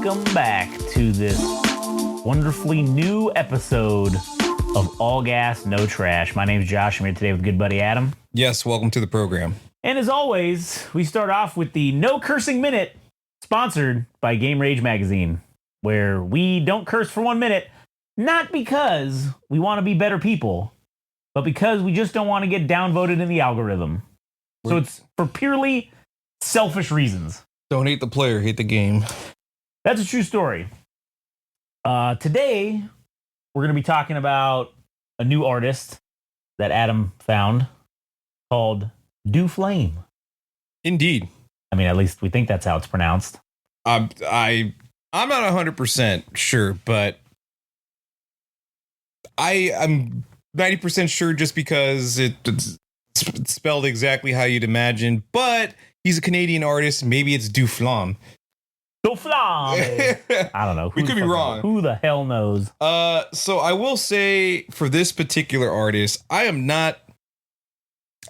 welcome back to this wonderfully new episode of All Gas, No Trash. My name is Josh. I'm here today with good buddy Adam. Yes, welcome to the program. And as always, we start off with the No Cursing Minute, sponsored by Game Rage Magazine, where we don't curse for 1 minute, not because we want to be better people, but because we just don't want to get downvoted in the algorithm. So it's for purely selfish reasons. Don't hate the player, hate the game. That's a true story. Today, we're going to be talking about a new artist that Adam found called DoFlame. Indeed. I mean, at least we think that's how it's pronounced. I'm not 100% sure, but I'm 90% sure just because it's spelled exactly how you'd imagine. But he's a Canadian artist. Maybe it's DoFlame. DoFlame. I don't know. We could be wrong. Who the hell knows? So I will say for this particular artist, I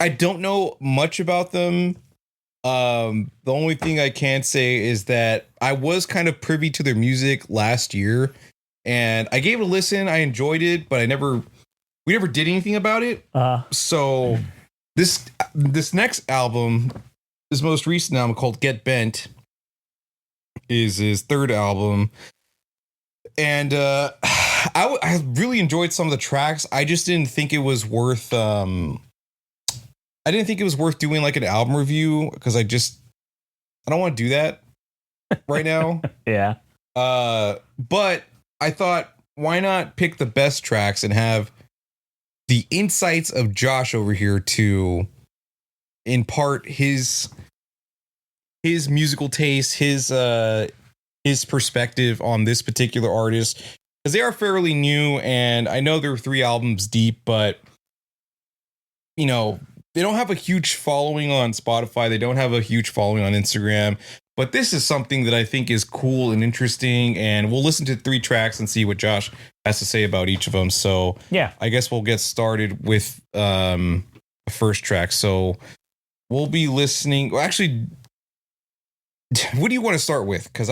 don't know much about them. The only thing I can say is that I was kind of privy to their music last year, and I gave it a listen. I enjoyed it, but we never did anything about it. So this next album, his most recent album called Get Bent, is his third album, and I really enjoyed some of the tracks. I just didn't think it was worth doing like an album review because I don't want to do that right now. Yeah. But I thought, why not pick the best tracks and have the insights of Josh over here to impart his musical taste, his perspective on this particular artist, because they are fairly new, and I know they're 3 albums deep, but you know, they don't have a huge following on Spotify. They don't have a huge following on Instagram, but this is something that I think is cool and interesting, and we'll listen to 3 tracks and see what Josh has to say about each of them. So yeah, I guess we'll get started with the first track. So we'll be listening. Well, actually, what do you want to start with? Because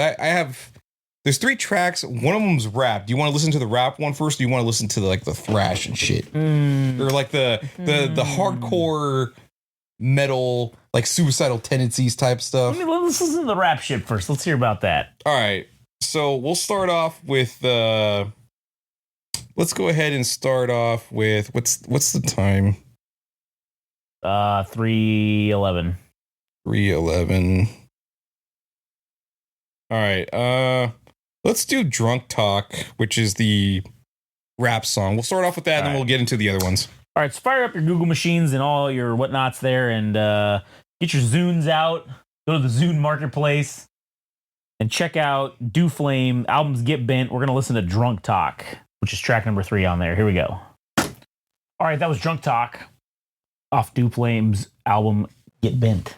there's 3 tracks. One of them's rap. Do you want to listen to the rap one first? Or do you want to listen to the thrash and shit, or like the hardcore metal, like Suicidal Tendencies type stuff? Let's listen to the rap shit first. Let's hear about that. All right. So we'll start off with let's go ahead and start off with what's the time? 3:11. 3:11. All right. Let's do Drunk Talk, which is the rap song. We'll start off with that, and then we'll get into the other ones. All right, so fire up your Google machines and all your whatnots there, and get your Zunes out. Go to the Zune Marketplace and check out DoFlame. Albums Get Bent. We're going to listen to Drunk Talk, which is track number 3 on there. Here we go. All right, that was Drunk Talk off DoFlame's album Get Bent.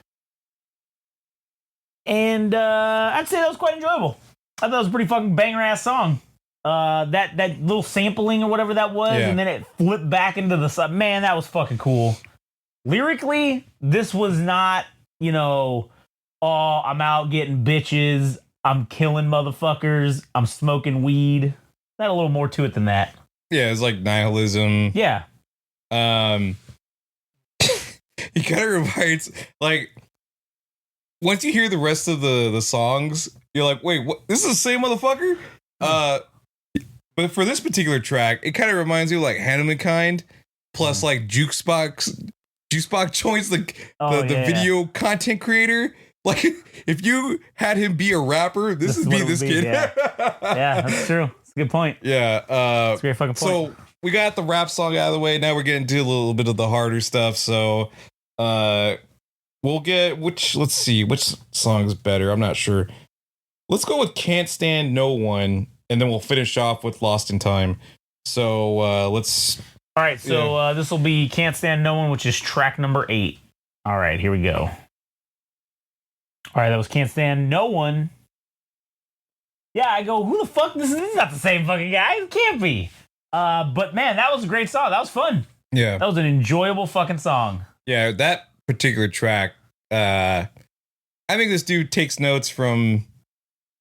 And I'd say that was quite enjoyable. I thought it was a pretty fucking banger-ass song. That little sampling or whatever that was, and then it flipped back into the side. Man, that was fucking cool. Lyrically, this was not, oh, I'm out getting bitches, I'm killing motherfuckers, I'm smoking weed. Had a little more to it than that. Yeah, it's like nihilism. Yeah. He kind of reminds, like, once you hear the rest of the songs, you're like, wait, what? This is the same motherfucker? But for this particular track, it kind of reminds you of like Hanneman Kind, plus like Juice Box Joints, the video content creator. Like, if you had him be a rapper, this would be this kid. Yeah. Yeah, that's true. It's a good point. Yeah. That's a great fucking point. So we got the rap song out of the way. Now we're getting to a little bit of the harder stuff. So we'll get let's see, which song's better. I'm not sure. Let's go with Can't Stand No One, and then we'll finish off with Lost in Time. So let's... All right, so this will be Can't Stand No One, which is track number 8. All right, here we go. All right, that was Can't Stand No One. Yeah, I go, who the fuck? This is not the same fucking guy. It can't be. But man, that was a great song. That was fun. Yeah. That was an enjoyable fucking song. Yeah, that particular track, I think this dude takes notes from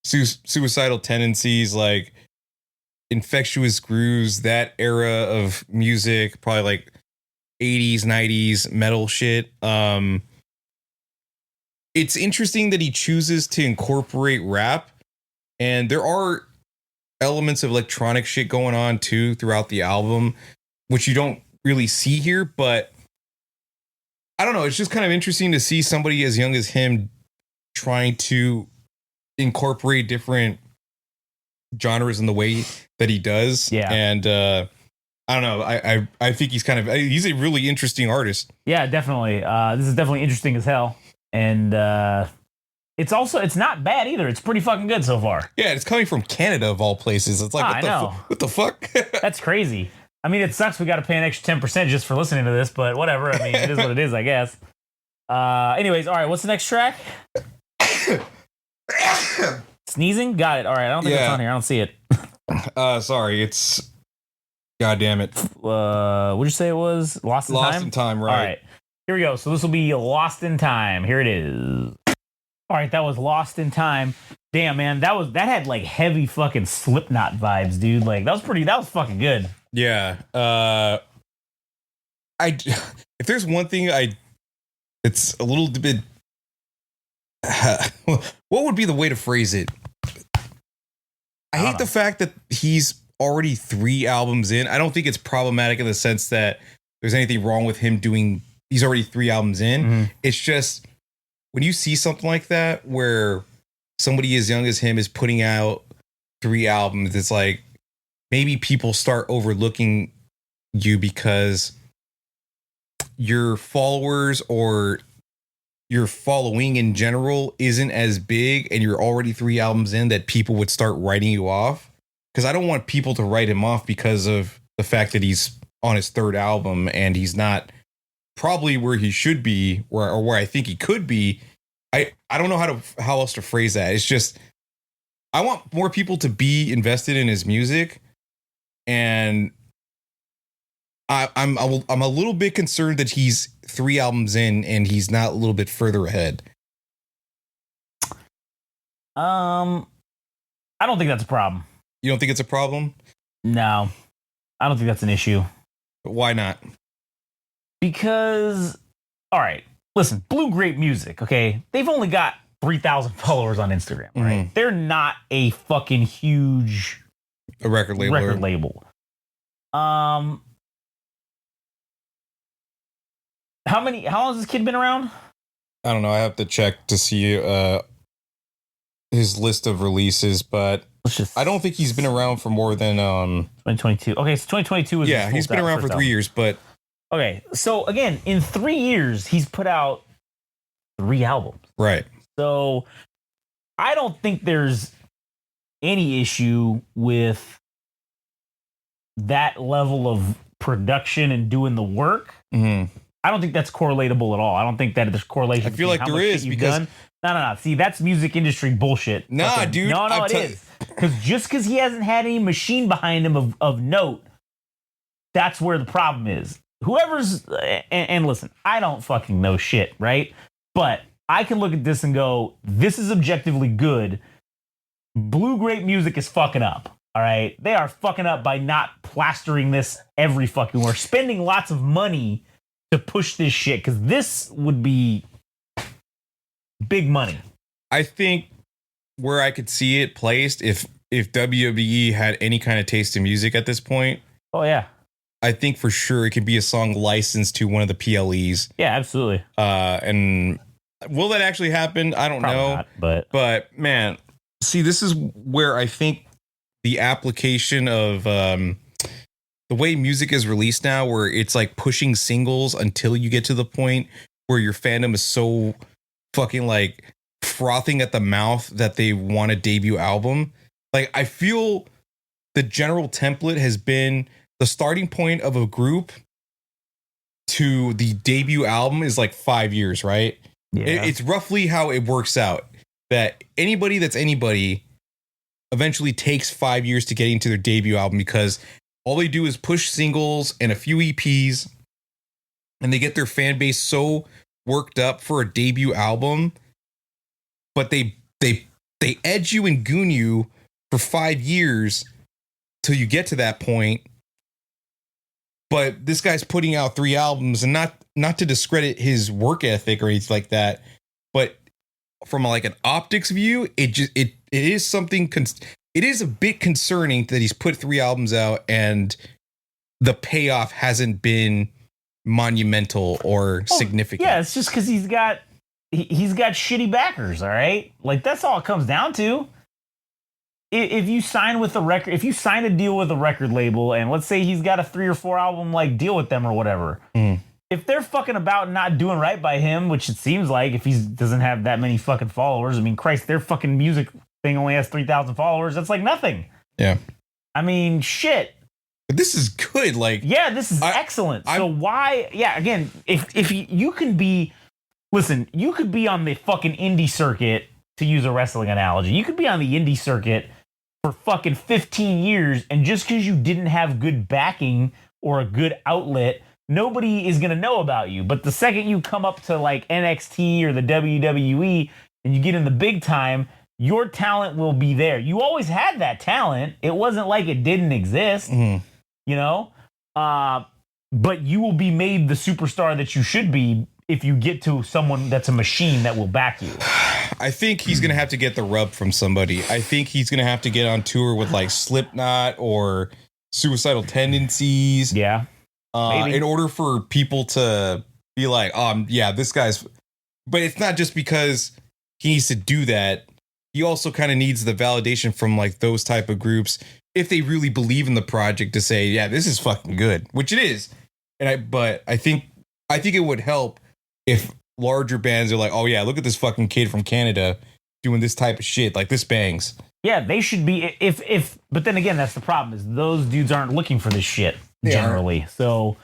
Suicidal Tendencies, like Infectious Grooves, that era of music, probably like 80s, 90s metal shit. It's interesting that he chooses to incorporate rap, and there are elements of electronic shit going on too throughout the album, which you don't really see here, but I don't know. It's just kind of interesting to see somebody as young as him trying to incorporate different genres in the way that he does. Yeah. And I don't know. I think he's a really interesting artist. Yeah, definitely. This is definitely interesting as hell. And it's not bad either. It's pretty fucking good so far. Yeah, it's coming from Canada of all places. It's like, what the fuck? That's crazy. I mean, it sucks we got to pay an extra 10% just for listening to this, but whatever. I mean, it is what it is, I guess. Anyways, all right, what's the next track? Sneezing? Got it. All right, I don't think it's on here. I don't see it. Sorry, it's... God damn it. What'd you say it was? Lost in Time? Lost in Time, right. All right, here we go. So this will be Lost in Time. Here it is. All right, that was Lost in Time. Damn, man, that had like heavy fucking Slipknot vibes, dude. Like that was fucking good. Yeah. If there's one thing it's a little bit what would be the way to phrase it? I hate the fact that he's already 3 albums in. I don't think it's problematic in the sense that there's anything wrong with him he's already 3 albums in. Mm-hmm. It's just when you see something like that where somebody as young as him is putting out 3 albums, it's like maybe people start overlooking you because your followers or your following in general isn't as big and you're already 3 albums in that people would start writing you off. Because I don't want people to write him off because of the fact that he's on his 3rd album and he's not probably where he should be or where I think he could be. I don't know how else to phrase that. It's just I want more people to be invested in his music, and I'm a little bit concerned that he's 3 albums in and he's not a little bit further ahead. I don't think that's a problem. You don't think it's a problem? No, I don't think that's an issue. But why not? Because, all right, listen, Blue Grape Music, okay? They've only got 3,000 followers on Instagram, right? Mm-hmm. They're not a fucking huge record label. How long has this kid been around? I don't know. I have to check to see his list of releases, but I don't think he's been around for more than 2022. Okay, so 2022 was he's been around for 3 years, but okay. So again, in 3 years, he's put out 3 albums. Right. So I don't think there's any issue with that level of production and doing the work. Mm-hmm. I don't think that's correlatable at all. I don't think that there's correlation. I feel like there is because no. See, that's music industry bullshit. Nah, dude. No, it is. Because just because he hasn't had any machine behind him of note, that's where the problem is. Whoever's and listen, I don't fucking know shit, right? But I can look at this and go, this is objectively good. Blue Grape Music is fucking up. All right, they are fucking up by not plastering this every fucking where, spending lots of money to push this shit, because this would be big money. I think where I could see it placed, if WWE had any kind of taste in music at this point, oh yeah, I think for sure it could be a song licensed to one of the PLEs. Yeah, absolutely. And will that actually happen? I don't know. Not, but man, see, this is where I think the application of the way music is released now, where it's like pushing singles until you get to the point where your fandom is so fucking like frothing at the mouth that they want a debut album. Like, I feel the general template has been the starting point of a group to the debut album is like 5 years, right? Yeah. It's roughly how it works out, that anybody that's anybody eventually takes 5 years to get into their debut album, because all they do is push singles and a few EPs, and they get their fan base so worked up for a debut album, but they they edge you and goon you for 5 years till you get to that point. But this guy's putting out 3 albums, and not to discredit his work ethic or anything like that, but from like an optics view, it is something. It is a bit concerning that he's put 3 albums out and the payoff hasn't been monumental or significant. Yeah, it's just because he's got shitty backers. All right, like that's all it comes down to. If you sign a deal with a record label, and let's say he's got a 3 or 4 album like deal with them or whatever, if they're fucking about not doing right by him, which it seems like if he doesn't have that many fucking followers, I mean, Christ, their fucking music thing only has 3,000 followers. That's like nothing. Yeah. I mean, shit. But this is good. Like, yeah, this is excellent. So why? Yeah, again, if you can be, listen, you could be on the fucking indie circuit, to use a wrestling analogy. You could be on the indie circuit for fucking 15 years, and just because you didn't have good backing or a good outlet, nobody is going to know about you. But the second you come up to like NXT or the WWE and you get in the big time, your talent will be there. You always had that talent. It wasn't like it didn't exist, you know? But you will be made the superstar that you should be if you get to someone that's a machine that will back you. I think he's going to have to get the rub from somebody. I think he's going to have to get on tour with like Slipknot or Suicidal Tendencies. Yeah. In order for people to be like, yeah, this guy's. But it's not just because he needs to do that. He also kind of needs the validation from like those type of groups if they really believe in the project to say, yeah, this is fucking good, which it is. But I think it would help if larger bands are like, oh yeah, look at this fucking kid from Canada doing this type of shit, like this bangs. Yeah, they should be but then again, that's the problem, is those dudes aren't looking for this shit generally. So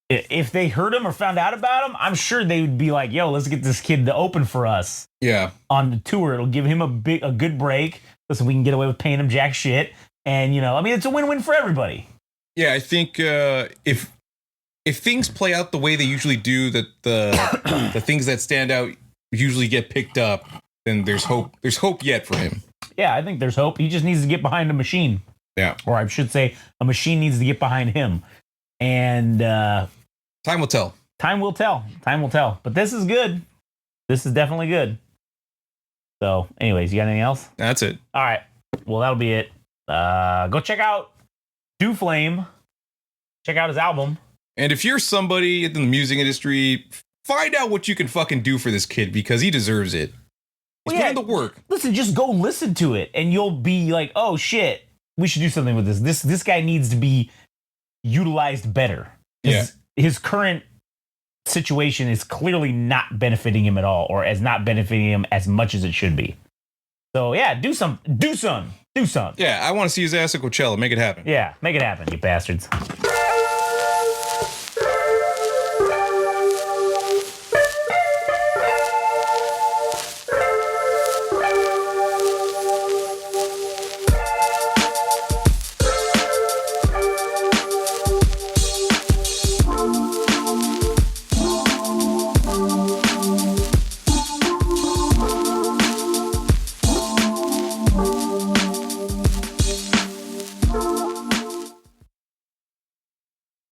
if they heard him or found out about him, I'm sure they would be like, yo, let's get this kid to open for us. Yeah. On the tour. It'll give him a good break. Listen, we can get away with paying him jack shit. And, you know, I mean, it's a win-win for everybody. Yeah, I think if things play out the way they usually do, that the things that stand out usually get picked up, then there's hope. There's hope yet for him. Yeah, I think there's hope. He just needs to get behind a machine. Yeah. Or I should say a machine needs to get behind him. And time will tell. Time will tell. Time will tell. But this is good. This is definitely good. So, anyways, you got anything else? That's it. All right. Well, that'll be it. Go check out DoFlame. Check out his album. And if you're somebody in the music industry, find out what you can fucking do for this kid, because he deserves it. He's putting the work. Listen, just go listen to it, and you'll be like, oh shit, we should do something with this. This guy needs to be utilized better. His current situation is clearly not benefiting him at all, or as not benefiting him as much as it should be. So yeah, do some. Yeah, I want to see his ass at Coachella. Make it happen. Yeah, make it happen, you bastards.